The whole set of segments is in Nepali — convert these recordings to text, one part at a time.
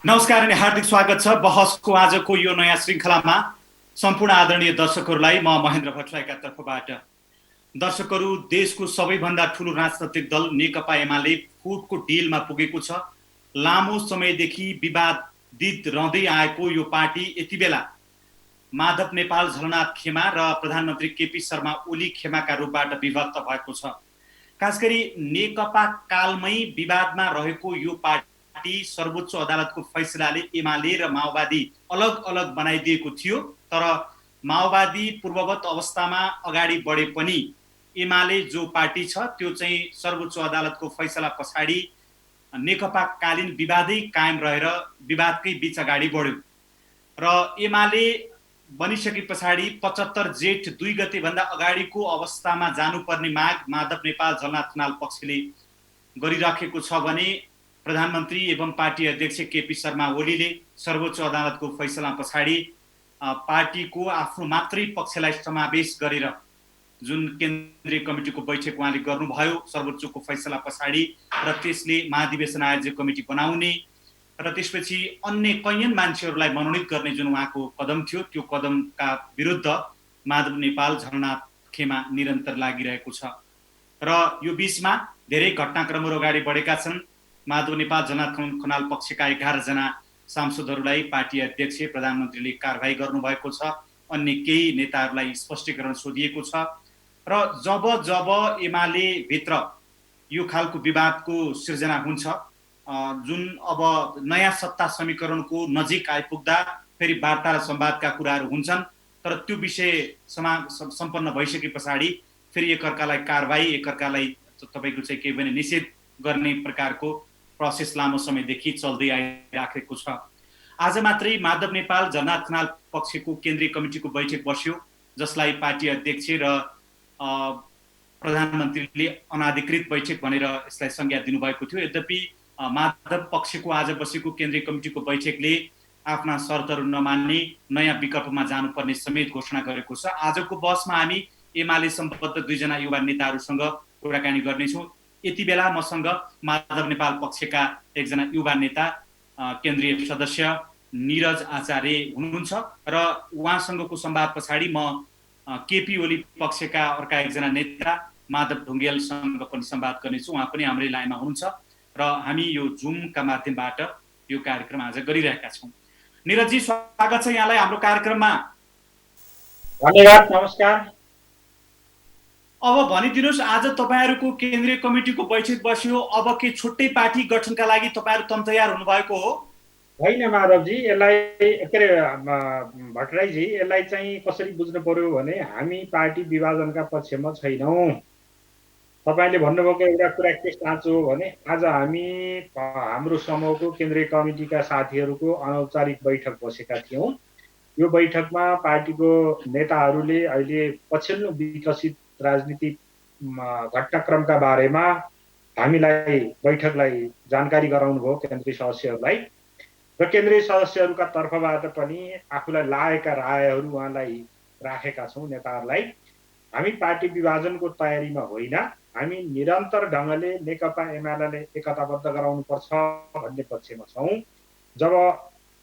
नमस्कार अनि हार्दिक स्वागत छ बहसको आजको यो नयाँ श्रृङ्खलामा। सम्पूर्ण आदरणीय दर्शकहरूलाई म महेन्द्र भट्टराईका तर्फबाट दर्शकहरू, देशको सबैभन्दा ठूलो राजनैतिक दल नेकपा एमाले फुटको डिलमा पुगेको छ। लामो समयदेखि विवादित रहँदै आएको यो पार्टी यति बेला माधव नेपाल झलनाथ खेमा र प्रधानमन्त्री केपी शर्मा ओली खेमाका रूपबाट विभक्त भएको छ। खास गरी नेकपा कालमै विवादमा रहेको यो पार्टी सर्वोच्च अदालतको फैसलाले एमाले र माओवादी अलग अलग बनाइदिएको थियो। तर माओवादी पूर्ववत अवस्थामा अगाडि बढे पनि एमाले जो पार्टी छ त्यो चाहिँ सर्वोच्च अदालतको फैसला पछाडि नेकपा कालीन विवादै कायम रहेर विवादकै बीच अगाडि बढ्यो र एमाले बनिसके पछाडि 75 जेठ 2 गते भन्दा अगाडिको अवस्थामा जानुपर्ने माग माधव नेपाल झलनाथ खनाल पक्षले गरिराखेको छ भने प्रधानमन्त्री एवं पार्टी अध्यक्ष केपी शर्मा ओलीले सर्वोच्च अदालतको फैसला पछाडि पार्टीको आफ्नो मात्रै पक्षलाई समावेश गरेर जुन केन्द्रीय कमिटीको बैठक उहाँले गर्नुभयो सर्वोच्चको फैसला पछाडि र त्यसले महाधिवेशन आयोजक कमिटी बनाउने र त्यसपछि अन्य कैयन मान्छेहरूलाई मनोनित गर्ने जुन उहाँको कदम थियो त्यो कदमका विरुद्ध माधव नेपाल झलनाथ खेमा निरन्तर लागिरहेको छ र यो बीचमा धेरै घटनाक्रमहरू अगाडि बढेका छन्। माधव नेपाल झलनाथ खनाल पक्षका 11 जना सांसदहरूलाई पार्टी अध्यक्ष प्रधानमन्त्रीले कारबाही गर्नुभएको छ। अन्य केही नेताहरूलाई स्पष्टीकरण सोधिएको छ र जब जब एमाले भित्र यो खालको विवादको सिर्जना हुन्छ, जुन अब नयाँ सत्ता समीकरणको नजिक आइपुग्दा फेरि वार्ता र संवादका कुराहरू हुन्छन्, तर त्यो विषय सम्पन्न भइसके पछाडि फेरि एकअर्कालाई कारबाही, एकअर्कालाई तपाईको चाहिँ केही पनि निषेध गर्ने प्रकारको प्रोसेस लामो समयदेखि चल्दै आइराखेको छ। आज मात्रै माधव नेपाल झलनाथ खनाल पक्षको केन्द्रीय कमिटीको बैठक बस्यो, जसलाई पार्टी अध्यक्ष र प्रधानमन्त्रीले अनाधिकृत बैठक भनेर यसलाई संज्ञा दिनुभएको थियो। यद्यपि माधव पक्षको आज बसेको केन्द्रीय कमिटीको बैठकले आफ्ना शर्तहरू नमान्ने नयाँ विकल्पमा जानुपर्ने समेत घोषणा गरेको छ। आजको बहसमा हामी एमाले सम्बद्ध 2 जना युवा नेताहरूसँग कुराकानी गर्नेछौँ। यति बेला मसँग माधव नेपाल पक्षका एकजना युवा नेता केन्द्रीय सदस्य निरज आचार्य हुनुहुन्छ र उहाँसँगको संवाद पछाडि म केपी ओली पक्षका अर्का एकजना नेता माधव ढुङ्गेलसँग पनि संवाद गर्नेछु। उहाँ पनि हाम्रै लाइनमा हुनुहुन्छ र हामी यो जुमका माध्यमबाट यो कार्यक्रम आज गरिरहेका छौँ। निरजजी, स्वागत छ यहाँलाई हाम्रो कार्यक्रममा। धन्यवाद, नमस्कार। अब भनिदिनुहोस्, आज तपाईहरूको केन्द्रीय कमिटीको बैठक बस्यो, अब के छुट्टै पार्टी गठनका लागि तपाईहरू तम तयार हुनुभएको हो? होइन माधवजी, यसलाई के अरे भट्टराईजी, यसलाई चाहिँ कसरी बुझ्नु पर्यो भने हामी पार्टी विभाजनका पक्षमा छैनौँ। तपाईँले भन्नुभएको एउटा कुरा के साँचो हो भने आज हामी हाम्रो समूहको केन्द्रीय कमिटीका साथीहरूको अनौपचारिक बैठक बसेका थियौँ। यो बैठकमा पार्टीको नेताहरूले अहिले पछिल्लो विकसित राजनीतिक घटनाक्रमका बारेमा हामीलाई बैठकलाई जानकारी गराउनु भयो केन्द्रीय सदस्यहरूलाई र केन्द्रीय सदस्यहरूका तर्फबाट पनि आफूलाई लागेका रायहरू उहाँलाई राखेका छौँ नेताहरूलाई। हामी पार्टी विभाजनको तयारीमा होइन, हामी निरन्तर ढङ्गले नेकपा एमालेलाई एकताबद्ध गराउनुपर्छ भन्ने पक्षमा छौँ। जब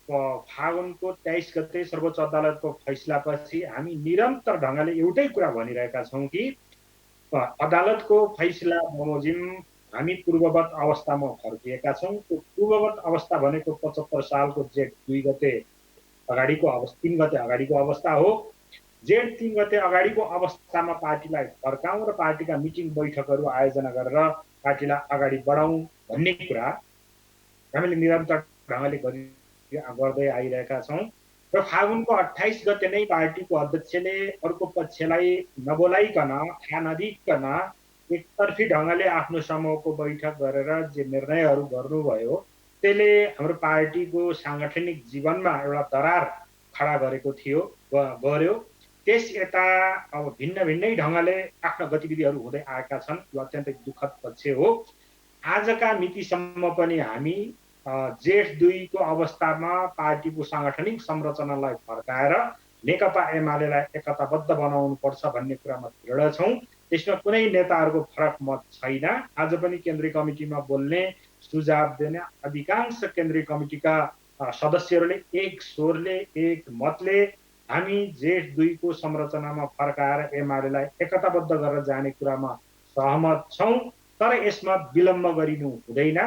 फागुनको 23 गते सर्वोच्च अदालतको फैसलापछि हामी निरन्तर ढङ्गले एउटै कुरा भनिरहेका छौँ कि अदालतको फैसला बमोजिम हामी पूर्ववत अवस्थामा फर्किएका छौँ। त्यो पूर्ववत अवस्था भनेको 75 सालको जेठ 2 गते अगाडिको अवस्था, 3 गते अगाडिको अवस्था हो। जेठ 3 गते अगाडिको अवस्थामा पार्टीलाई फर्काउँ र पार्टीका मिटिङ बैठकहरू आयोजना गरेर पार्टीलाई अगाडि बढाउँ भन्ने कुरा हामीले निरन्तर ढङ्गले गर्दै आइरहेका छौँ र फागुनको 28 गते नै पार्टीको अध्यक्षले अर्को पक्षलाई नबोलाइकन, थाहा नदिइकन एकतर्फी ढङ्गले आफ्नो समूहको बैठक गरेर जे निर्णयहरू गर्नुभयो त्यसले हाम्रो पार्टीको साङ्गठनिक जीवनमा एउटा दरार खडा गरेको गर्यो। त्यस यता अब भिन्न भिन्नै ढङ्गले आफ्ना गतिविधिहरू हुँदै आएका छन्। यो अत्यन्तै दुःखद पक्ष हो। आजका मितिसम्म पनि हामी जेठ 2 को अवस्थामा पार्टीको साङ्गठनिक संरचनालाई फर्काएर नेकपा एमालेलाई एकताबद्ध बनाउनु पर्छ भन्ने कुरामा दृढ छौँ। त्यसमा कुनै नेताहरूको फरक मत छैन। आज पनि केन्द्रीय कमिटीमा बोल्ने, सुझाव दिने अधिकांश केन्द्रीय कमिटीका सदस्यहरूले एक स्वरले एक मतले हामी जेठ 2 को संरचनामा फर्काएर एमालेलाई एकताबद्ध गरेर जाने कुरामा सहमत छौँ। तर यसमा विलम्ब गरिनु हुँदैन।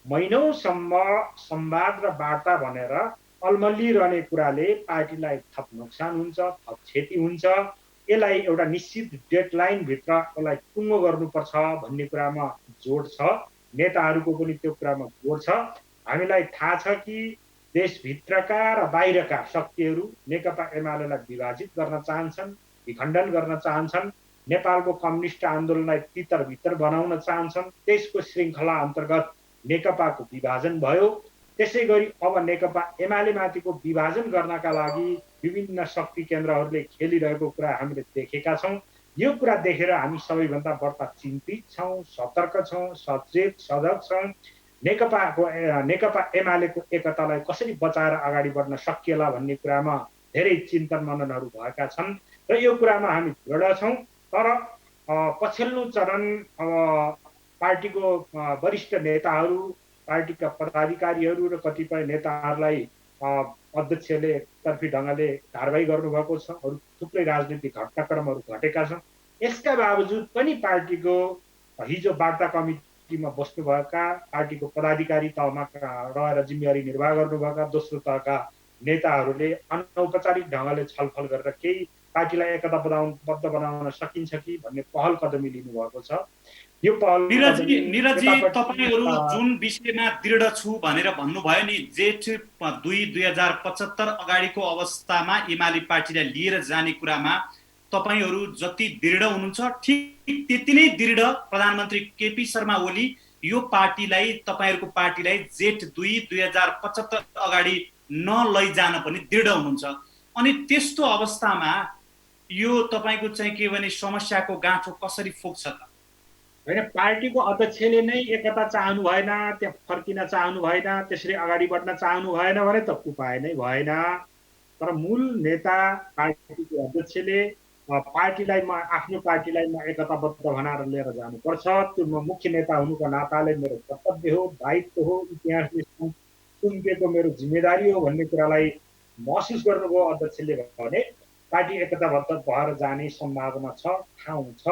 महिनौसम्म संवाद र वार्ता भनेर अल्मलिरहने कुराले पार्टीलाई थप नोक्सान हुन्छ, थप क्षति हुन्छ। यसलाई एउटा निश्चित डेडलाइन भित्र यसलाई टुङ्गो गर्नुपर्छ भन्ने कुरामा जोड छ। नेताहरूको पनि त्यो कुरामा जोड छ। हामीलाई थाहा छ कि देशभित्रका र बाहिरका शक्तिहरू नेकपा एमालेलाई विभाजित गर्न चाहन्छन्, विखण्डन गर्न चाहन्छन्, नेपालको कम्युनिस्ट आन्दोलनलाई तितर भित्र बनाउन चाहन्छन्। त्यसको श्रृङ्खला अन्तर्गत नेकपाको विभाजन भयो। त्यसै गरी अब नेकपा एमाले माथिको विभाजन गर्नका लागि विभिन्न शक्ति केन्द्रहरूले खेलिरहेको कुरा हामीले देखेका छौँ। यो कुरा देखेर हामी सबैभन्दा बढ्ता चिन्तित छौँ, सतर्क छौँ, सचेत सजग छौँ। नेकपा एमालेको एकतालाई कसरी बचाएर अगाडि बढ्न सकिएला भन्ने कुरामा धेरै चिन्तन मननहरू भएका छन् र यो कुरामा हामी दृढ छौँ। तर पछिल्लो चरण पार्टीको वरिष्ठ नेताहरू, पार्टीका पदाधिकारीहरू र कतिपय नेताहरूलाई अध्यक्षले तर्फी ढङ्गले कारबाही गर्नुभएको छ। अरू थुप्रै राजनीतिक घटनाक्रमहरू घटेका छन्। यसका बावजुद पनि पार्टीको हिजो वार्ता कमिटीमा बस्नुभएका, पार्टीको पदाधिकारी तहमा रहेर जिम्मेवारी निर्वाह गर्नुभएका दोस्रो तहका नेताहरूले अनौपचारिक ढङ्गले छलफल गरेर केही पार्टीलाई एकताबद्ध बनाउन सकिन्छ कि भन्ने पहल कदमी लिनुभएको छ। यो पहल निरजी, तपाईहरू जुन विषयमा दृढ छु भनेर भन्नुभयो नि, जेठ 2 2075 अगाडिको अवस्थामा एमाले पार्टीलाई लिएर जाने कुरामा तपाईहरू जति दृढ हुनुहुन्छ ठिक त्यति नै दृढ प्रधानमन्त्री केपी शर्मा ओली यो पार्टीलाई, तपाईहरूको पार्टीलाई जेठ 2 2075 अगाडि नलैजान पनि दृढ हुनुहुन्छ। अनि त्यस्तो अवस्थामा यो तपाईको चाहिँ के भने समस्याको गाँठो कसरी फुक्छ त? होइन, पार्टीको अध्यक्षले नै एकता चाहनु भएन, त्यहाँ फर्किन चाहनु भएन, त्यसरी अगाडि बढ्न चाहनु भएन भने त उपाय नै भएन। तर मूल नेता पार्टीको अध्यक्षले पार्टीलाई आफ्नो पार्टीलाई एकताबद्ध बनाएर लिएर जानुपर्छ। त्यो मुख्य नेता हुनुको नाताले मेरो कर्तव्य हो, दायित्व हो, इतिहासले सुम्पिएको मेरो जिम्मेदारी हो भन्ने कुरालाई महसुस गर्नुभयो अध्यक्षले भने पार्टी एकताबद्ध भएर जाने सम्भावना छ, ठाउँ छ।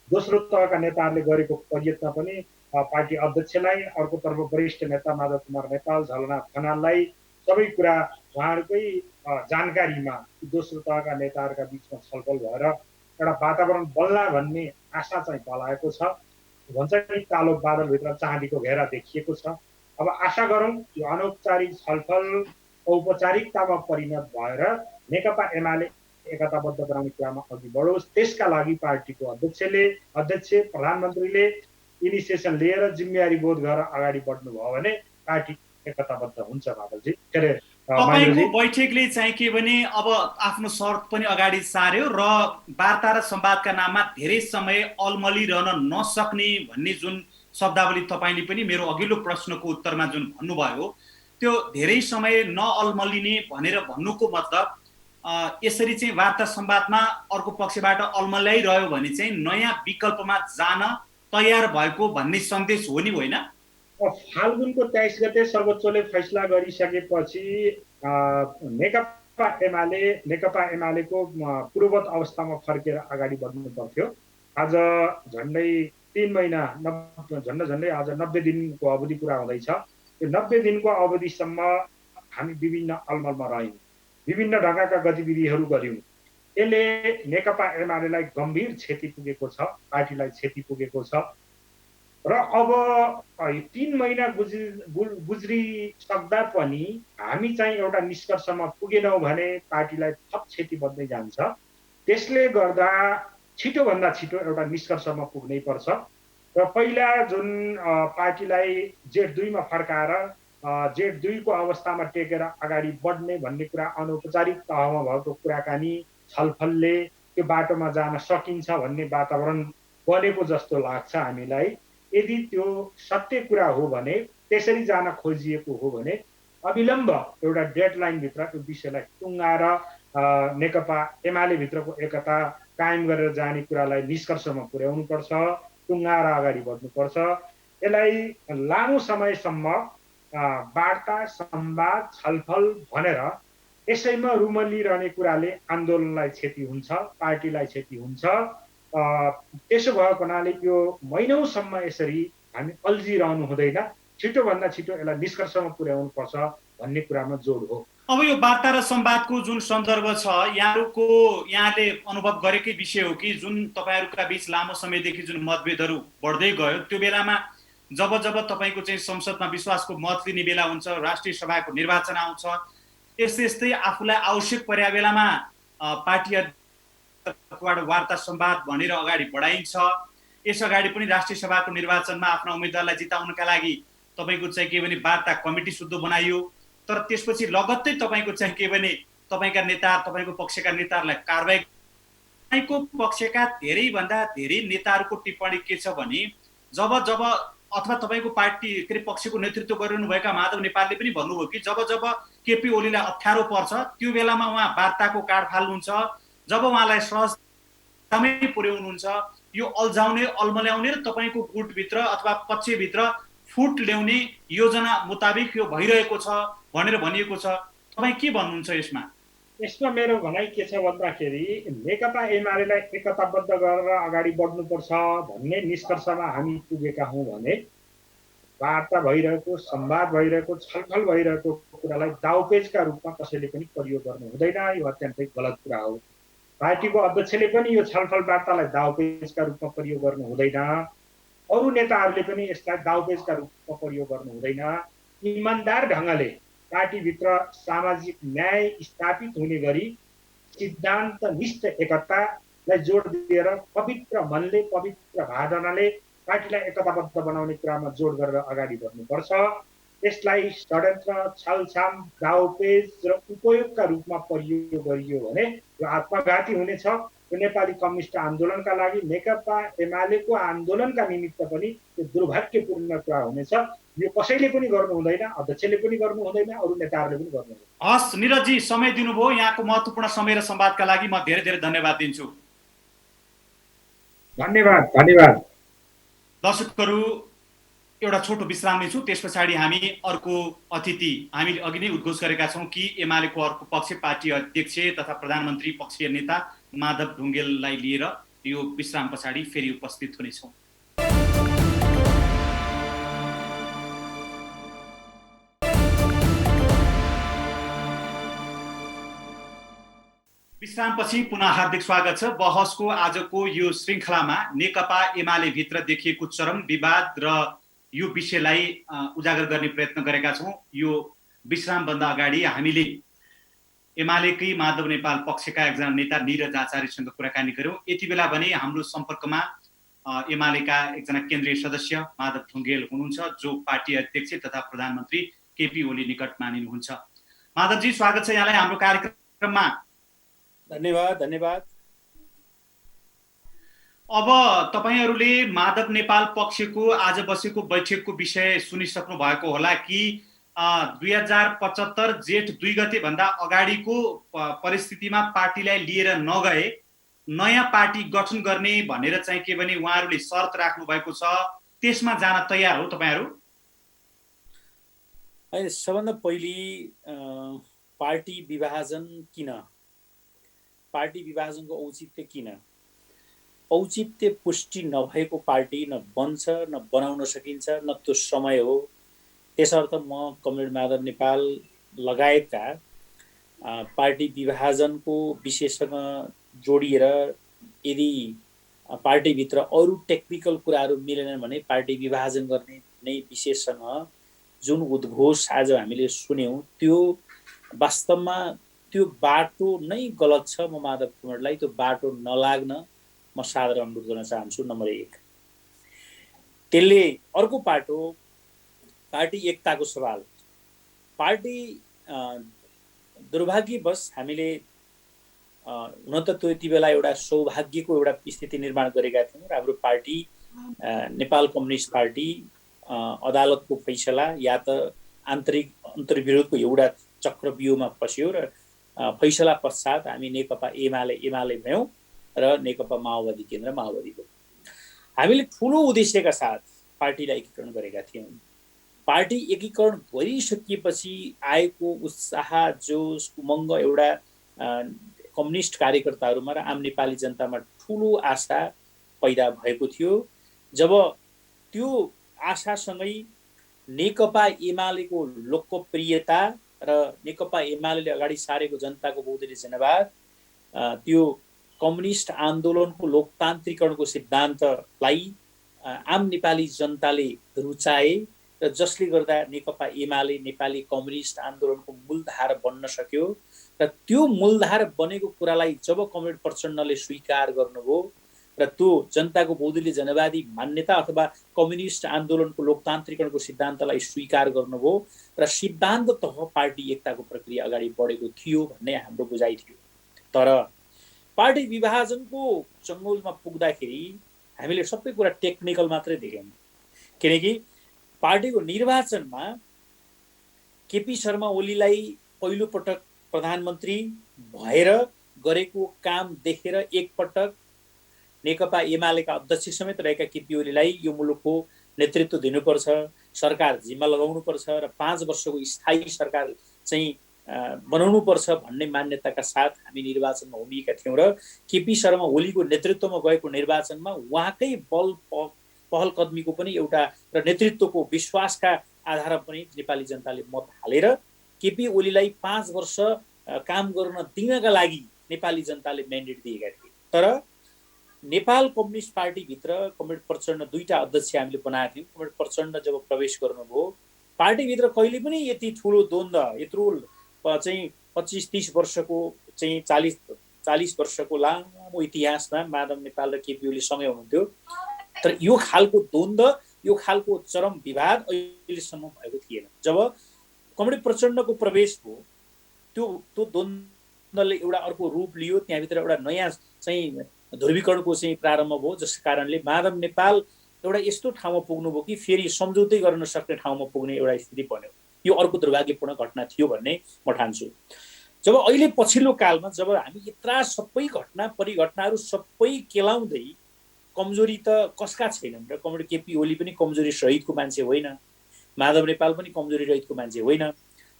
दोस्रो तहका नेताहरूले गरेको प्रयत्न पनि पार्टी अध्यक्षलाई, अर्कोतर्फ वरिष्ठ नेता माधव कुमार नेपाल, झलनाथ खनाललाई सबै कुरा उहाँहरूकै जानकारीमा दोस्रो तहका नेताहरूका बिचमा छलफल भएर एउटा वातावरण बल्ला भन्ने आशा चाहिँ बलाएको छ। भन्छ नि कालो बादलभित्र चाँदीको घेरा देखिएको छ। अब आशा गरौँ यो अनौपचारिक छलफल औपचारिकतामा परिणत भएर नेकपा एमाले एकताबद्ध बनाउने कुरामा अघि बढोस्। त्यसका लागि पार्टीको अध्यक्ष प्रधानमन्त्रीले इनिसिएसन लिएर जिम्मेवारी बोध गरेर अगाडि बढ्नुभयो भने पार्टी एकताबद्ध हुन्छ। माधवजी, के अरे तपाईको बैठकले चाहिँ के भने अब आफ्नो शर्त पनि अगाडि सार्यो र वार्ता र संवादका नाममा धेरै समय अल्मलिरहन नसक्ने भन्ने जुन शब्दावली तपाईले पनि मेरो अघिल्लो प्रश्नको उत्तरमा जुन भन्नुभयो, त्यो धेरै समय नअल्मलिने भनेर भन्नुको मतलब यसरी चाहिँ वार्ता संवादमा अर्को पक्षबाट अल्मल्याइरह्यो भने चाहिँ नयाँ विकल्पमा जान तयार भएको भन्ने सन्देश हो नि, होइन? फाल्गुनको 23 गते सर्वोच्चले फैसला गरिसकेपछि नेकपा एमालेको पूर्ववत अवस्थामा फर्केर अगाडि बढ्नु पर्थ्यो। आज झन्डै 3 महिना झन्डै आज 90 दिनको अवधि पुरा हुँदैछ। यो 90 दिनको अवधिसम्म हामी विभिन्न अलमलमा रह्यौँ, विभिन्न ढङ्गका गतिविधिहरू गर्यौँ। यसले नेकपा एमालेलाई गम्भीर क्षति पुगेको छ, पार्टीलाई क्षति पुगेको छ। र अब 3 महिना गुज्रिसक्दा पनि हामी चाहिँ एउटा निष्कर्षमा पुगेनौँ भने पार्टीलाई थप क्षति बढ्दै जान्छ। त्यसले गर्दा छिटोभन्दा छिटो एउटा निष्कर्षमा पुग्नै पर्छ। र पहिला जुन पार्टीलाई जेठ 2 मा फर्काएर जेठ 2 को अवस्थामा टेकेर अगाडि बढ्ने भन्ने कुरा अनौपचारिक तहमा भएको कुराकानी छलफलले त्यो बाटोमा जान सकिन्छ भन्ने वातावरण बनेको जस्तो लाग्छ हामीलाई। यदि त्यो सत्य कुरा हो भने, त्यसरी जान खोजिएको हो भने अविलम्ब एउटा डेडलाइन भित्र त्यो विषयलाई टुङ्गाएर नेकपा एमाले भित्रको एकता कायम गरेर जाने कुरालाई निष्कर्षमा पुर्याउनु पर्छ, टुङ्गाएर अगाडि बढ्नुपर्छ। यसलाई लामो समयसम्म वार्ता संवाद छलफल भनेर यसैमा रुमलिरहने कुराले आन्दोलनलाई क्षति हुन्छ, पार्टीलाई क्षति हुन्छ। त्यसो भएको हुनाले यो महिनौसम्म यसरी हामी अल्झिरहनु हुँदैन, छिटोभन्दा छिटो यसलाई निष्कर्षमा पुर्याउनु पर्छ भन्ने कुरामा जोड हो। अब यो वार्ता र संवादको जुन सन्दर्भ छ, यहाँले अनुभव गरेकै विषय हो कि जुन तपाईहरुका बीच लामो समयदेखि जुन मतभेदहरू बढ्दै गयो, त्यो बेलामा जब जब तपाईको चाहिँ संसदमा विश्वासको मत लिने बेला हुन्छ, राष्ट्रिय सभाको निर्वाचन आउँछ, यस्तै आफूलाई आवश्यक परेका बेलामा पार्टीबाट वार्ता संवाद भनेर अगाडि बढाइन्छ। यस अगाडि पनि राष्ट्रिय सभाको निर्वाचनमा आफ्ना उम्मेदवारलाई जिताउनका लागि तपाईको चाहिँ के भने वार्ता कमिटी सुद्ध बनाइयो। तर त्यसपछि लगत्तै तपाईको चाहिँ के भने तपाईका नेता, तपाईको पक्षका नेताहरूलाई कारबाही, तपाईको पक्षका धेरै भन्दा धेरै नेताहरूको टिप्पणी के छ भने जब अथवा तपाईको पार्टी के पक्षको नेतृत्व गरिरहनुभएका माधव नेपालले पनि भन्नुभयो कि जब केपी ओलीलाई अप्ठ्यारो पर्छ त्यो बेलामा उहाँ वार्ताको कार्ड फाल्नुहुन्छ, जब उहाँलाई सहजतामै पुर्याउनुहुन्छ, यो अल्झाउने अल्मल्याउने र तपाईको गुटभित्र अथवा पक्षभित्र फुट ल्याउने योजना मुताबिक यो भइरहेको छ भनेर भनिएको छ। तपाई के भन्नुहुन्छ यसमा? यसमा मेरो भनाइ के छ भन्दाखेरि नेकपा एमालेलाई एकताबद्ध गरेर अगाडि बढ्नुपर्छ भन्ने निष्कर्षमा हामी पुगेका हौं भने वार्ता भइरहेको, संवाद भइरहेको, छलफल भइरहेको कुरालाई दाउपेचका रूपमा कसैले पनि प्रयोग गर्नु हुँदैन। यो अत्यन्तै गलत कुरा हो। पार्टीको अध्यक्षले पनि यो छलफल वार्तालाई दाउपेचका रूपमा प्रयोग गर्नु हुँदैन। अरू नेताहरूले पनि यसलाई दाउपेचका रूपमा प्रयोग गर्नु हुँदैन। इमानदार ढङ्गले पार्टीभित्र सामाजिक न्याय स्थापित हुने गरी सिद्धान्तनिष्ठ एकतालाई जोड दिएर पवित्र मनले, पवित्र भावनाले पार्टीलाई एकताबद्ध बनाउने कुरामा जोड गरेर अगाडि बढ्नुपर्छ। यसलाई षड्यन्त्र, छलछाम, दाउपेच र उपयोगका रूपमा प्रयोग गरियो भने यो आत्मघाती हुनेछ। यो नेपाली कम्युनिस्ट आन्दोलनका लागि, नेकपा एमालेको आन्दोलनका निमित्त पनि यो दुर्भाग्यपूर्ण कुरा हुनेछ। यो कसैले पनि गर्नु हुँदैन, अध्यक्षले पनि गर्नु हुँदैन, अरू नेताहरूले पनि गर्नु हुँदैन। हस् निरजी, समय दिनुभयो, यहाँको महत्त्वपूर्ण समय र संवादका लागि म धेरै धेरै धन्यवाद दिन्छु। धन्यवाद। दर्शकहरू, एउटा छोटो विश्राम लिन्छौँ, त्यस पछाडि हामी अर्को अतिथि, हामीले अघि नै उद्घोष गरेका छौँ कि एमालेको अर्को पक्ष पार्टी अध्यक्ष तथा प्रधानमन्त्री पक्षीय नेता माधव ढुङ्गेललाई लिएर यो विश्राम पछाडि फेरि उपस्थित हुनेछौँ। विश्रामपछि पुनः हार्दिक स्वागत छ। बहसको आजको यो श्रृङ्खलामा नेकपा एमाले भित्र देखिएको चरम विवाद र यो विषयलाई उजागर गर्ने प्रयत्न गरेका छौँ। यो विश्रामभन्दा अगाडि हामीले एमालेकै माधव नेपाल पक्षका एकजना नेता निरज आचार्यसँग कुराकानी गर्यौँ। यति बेला भने हाम्रो सम्पर्कमा एमालेका एकजना केन्द्रीय सदस्य माधव ढुङ्गेल हुनुहुन्छ, जो पार्टी अध्यक्ष तथा प्रधानमन्त्री केपी ओली निकट मानिनुहुन्छ। माधवजी, स्वागत छ यहाँलाई हाम्रो कार्यक्रममा। धन्यवाद। अब तपाईहरूले माधव नेपाल पक्षको आज बसेको बैठकको विषय सुनिसक्नु भएको होला कि 2075 जेठ 2 गते भन्दा अगाडिको परिस्थितिमा पार्टीलाई लिएर नगए नयाँ पार्टी गठन गर्ने भनेर चाहिँ के भने उहाँहरूले शर्त राख्नु भएको छ। त्यसमा जान तयार हो तपाईहरू? सबभन्दा पहिले पार्टी विभाजन किन, पार्टी विभाजनको औचित्य किन? औचित्य पुष्टि नभएको पार्टी न बन्छ न बनाउन सकिन्छ, न त्यो समय हो। त्यसर्थ म कमरेड माधव नेपाल लगायतका पार्टी विभाजनको विषयसँग जोडिएर यदि पार्टीभित्र अरू टेक्निकल कुराहरू मिलेनन् भने पार्टी विभाजन गर्ने नै विषयसँग जुन उद्घोष आज हामीले सुन्यौँ त्यो वास्तवमा त्यो बाटो नै गलत छ। म माधव कुमारलाई त्यो बाटो नलाग्न म सादर अनुरोध गर्न चाहन्छु। नम्बर 1, त्यसले अर्को बाटो पार्टी एकताको सवाल। पार्टी दुर्भाग्यवश हामीले हुन त त्यो यति बेला एउटा सौभाग्यको एउटा स्थिति निर्माण गरेका थियौँ। हाम्रो पार्टी नेपाल कम्युनिस्ट पार्टी अदालतको फैसला या त अन्तर्विरोधको एउटा चक्रव्यूहमा फस्यो र फैसला पश्चात हामी नेकपा एमाले भयौँ र नेकपा माओवादी केन्द्र माओवादी भयो। हामीले ठुलो उद्देश्यका साथ पार्टीलाई एकीकरण गरेका थियौँ। पार्टी एकीकरण गरिसकिएपछि आएको उत्साह जोस उमङ्ग एउटा कम्युनिस्ट कार्यकर्ताहरूमा र आम नेपाली जनतामा ठुलो आशा पैदा भएको थियो। जब त्यो आशासँगै नेकपा एमालेको लोकप्रियता र नेकपा एमाले अगाडि सारेको जनताको बहुदलीय जनवाद त्यो कम्युनिस्ट आन्दोलनको लोकतान्त्रिकरणको सिद्धान्तलाई आम नेपाली जनताले रुचाए र जसले गर्दा नेकपा एमाले नेपाली कम्युनिस्ट आन्दोलनको मूलधार बन्न सक्यो र त्यो मूलधार बनेको कुरालाई जब कमरेड प्रचण्डले स्वीकार गर्नुभयो र त्यो जनताको बहुदलीय जनवादी मान्यता अथवा कम्युनिस्ट आन्दोलनको लोकतान्त्रिकरणको सिद्धान्तलाई स्वीकार गर्नुभयो र सिद्धान्त तह पार्टी एकताको प्रक्रिया अगाडि बढेको थियो भन्ने हाम्रो बुझाइ थियो। तर पार्टी विभाजनको चङ्गोलमा पुग्दाखेरि हामीले सबै कुरा टेक्निकल मात्रै देख्यौँ। किनकि पार्टीको निर्वाचनमा केपी शर्मा ओलीलाई पहिलो पटक प्रधानमन्त्री भएर गरेको काम देखेर एकपटक नेकपा एमालेका अध्यक्ष समेत रहेका केपी ओलीलाई यो मुलुकको नेतृत्व दिनुपर्छ, सरकार जिम्मा लगाउनुपर्छ र 5 वर्षको स्थायी सरकार चाहिँ बनाउनुपर्छ भन्ने मान्यताका साथ हामी निर्वाचनमा उभिएका थियौँ र केपी शर्मा ओलीको नेतृत्वमा गएको निर्वाचनमा उहाँकै बल पहल कदमीको पनि एउटा र नेतृत्वको विश्वासका आधारमा पनि नेपाली जनताले मत हालेर केपी ओलीलाई 5 वर्ष काम गर्न दिनका लागि नेपाली जनताले म्यान्डेट दिएका थिए। तर नेपाल कम्युनिस्ट पार्टीभित्र कमरेड प्रचण्ड दुईटा अध्यक्ष हामीले बनाएको थियौँ। कमरेड प्रचण्ड जब प्रवेश गर्नुभयो पार्टीभित्र कहिले पनि यति ठुलो द्वन्द्व यत्रो चाहिँ 25-30 वर्षको चाहिँ 40 वर्षको लामो इतिहासमा माधव नेपाल र केपी ओली सँगै हुनुहुन्थ्यो। तर यो खालको द्वन्द्व यो खालको चरम विवाद अहिलेसम्म भएको थिएन। जब कमरेड प्रचण्डको प्रवेश भयो त्यो द्वन्द्वले एउटा अर्को रूप लियो। त्यहाँभित्र एउटा नयाँ चाहिँ ध्रुवीकरणको चाहिँ प्रारम्भ भयो, जस कारणले माधव नेपाल एउटा यस्तो ठाउँमा पुग्नुभयो कि फेरि सम्झौतै गर्न सक्ने ठाउँमा पुग्ने एउटा स्थिति बन्यो। यो अर्को दुर्भाग्यपूर्ण घटना थियो भन्ने म ठान्छु। जब अहिले पछिल्लो कालमा जब हामी यत्रा सबै घटना परिघटनाहरू सबै केलाउँदै कमजोरी त कसका छैनन् र कमरेड केपी ओली पनि कमजोरी सहितको मान्छे होइन, माधव नेपाल पनि कमजोरी रहितको मान्छे होइन।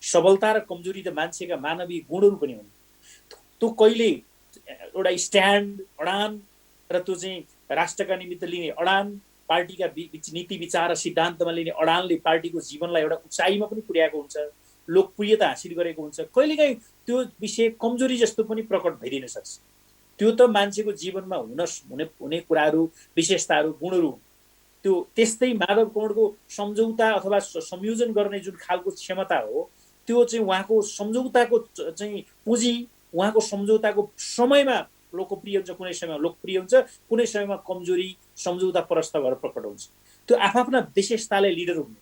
सबलता र कमजोरी त मान्छेका मानवीय गुणहरू पनि हुन्। त्यो कहिले एउटा स्ट्यान्ड अडान र त्यो चाहिँ राष्ट्रका निमित्त लिने अडान, पार्टीका नीति विचार र सिद्धान्तमा लिने अडानले पार्टीको जीवनलाई एउटा उचाइमा पनि पुर्याएको हुन्छ, लोकप्रियता हासिल गरेको हुन्छ। कहिलेकाहीँ त्यो विषय कमजोरी जस्तो पनि प्रकट भइदिन सक्छ। त्यो त मान्छेको जीवनमा हुने कुराहरू, विशेषताहरू, गुणहरू। त्यो त्यस्तै माधव कमरेडको सम्झौता अथवा संयोजन गर्ने जुन खालको क्षमता हो त्यो चाहिँ उहाँको सम्झौताको चाहिँ पुँजी, उहाँको सम्झौताको समयमा लोकप्रिय हुन्छ, कुनै समयमा लोकप्रिय हुन्छ, कुनै समयमा कमजोरी सम्झौता परस्त भएर प्रकट हुन्छ। त्यो आफ्ना विशेषताले लिडर हुने।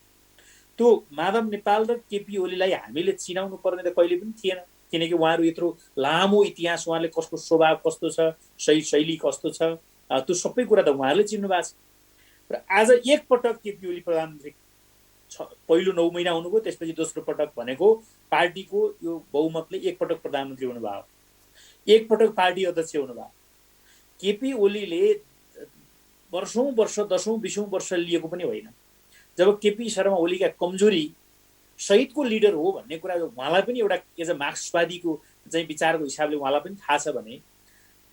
त्यो माधव नेपाल र केपी ओलीलाई हामीले चिनाउनु पर्ने त कहिले पनि थिएन। किनकि उहाँहरू यत्रो लामो इतिहास, उहाँले कस्तो स्वभाव कस्तो छ, शैली कस्तो छ, त्यो सबै कुरा त उहाँहरूले चिन्नु भएको छ। र आज एकपटक केपी ओली प्रधानमन्त्री पहिलो 9 महिना हुनुभयो, त्यसपछि दोस्रो पटक भनेको पार्टीको यो बहुमतले एकपटक प्रधानमन्त्री हुनुभयो, एकपटक पार्टी अध्यक्ष हुनुभयो। केपी ओलीले वर्षौं वर्ष 10औं 20औं वर्ष लिएको पनि होइन। जब केपी शर्मा ओलीका कमजोरी सहितको लिडर हो भन्ने कुरा उहाँलाई पनि एउटा एज अ मार्क्सवादीको चाहिँ विचारको हिसाबले उहाँलाई पनि थाहा छ भने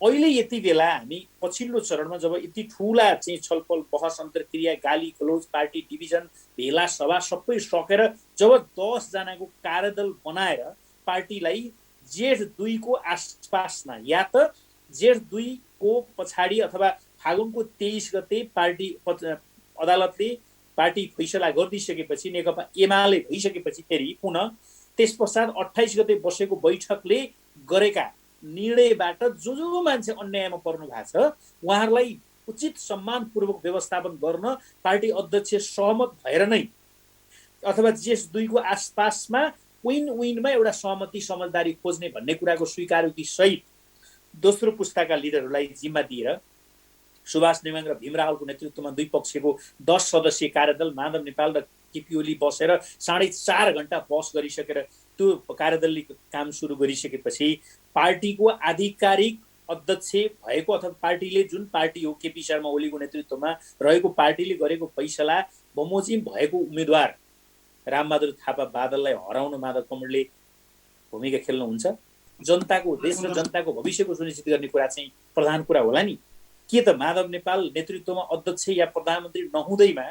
अहिले यति बेला हामी पछिल्लो चरणमा जब यति ठुला चाहिँ छलफल, बहस, अन्तर्क्रिया, गाली गलौज, पार्टी डिभिजन, भेला सभा सबै सकेर जब 10 जनाको कार्यदल बनाएर पार्टीलाई जेठ 2 को आसपासमा या त जेठ 2 को पछाडि अथवा फागुनको 23 गते पार्टी अदालतले पार्टी फैसला गरिदिसकेपछि, नेकपा एमाले भइसकेपछि फेरि पुनः त्यस पश्चात 28 गते बसेको बैठकले गरेका निर्णयबाट जो मान्छे अन्यायमा पर्नु भएको छ उहाँहरूलाई उचित सम्मानपूर्वक व्यवस्थापन गर्न पार्टी अध्यक्ष सहमत भएर नै अथवा जेठ 2 को आसपासमा विनमा एउटा सहमति समझदारी खोज्ने भन्ने कुराको स्वीकारोक्ति सहित दोस्रो पुस्ताका लिडरहरूलाई जिम्मा दिएर सुभाष नेमाङ र भीम रावलको नेतृत्वमा दुई पक्षको 10 सदस्यीय कार्यदल माधव नेपाल र केपी ओली बसेर 4.5 घण्टा बहस गरिसकेर त्यो कार्यदलले काम सुरु गरिसकेपछि पार्टीको आधिकारिक अध्यक्ष भएको अथवा पार्टीले जुन पार्टी हो केपी शर्मा ओलीको नेतृत्वमा रहेको पार्टीले गरेको फैसला बमोजिम भएको उम्मेदवार रामबहादुर थापा बादललाई हराउन माधव कमरेडले भूमिका खेल्नुहुन्छ? जनताको, देश र जनताको भविष्यको सुनिश्चित गर्ने कुरा चाहिँ प्रधान कुरा होला नि। के त माधव नेपाल नेतृत्वमा अध्यक्ष या प्रधानमन्त्री नहुँदैमा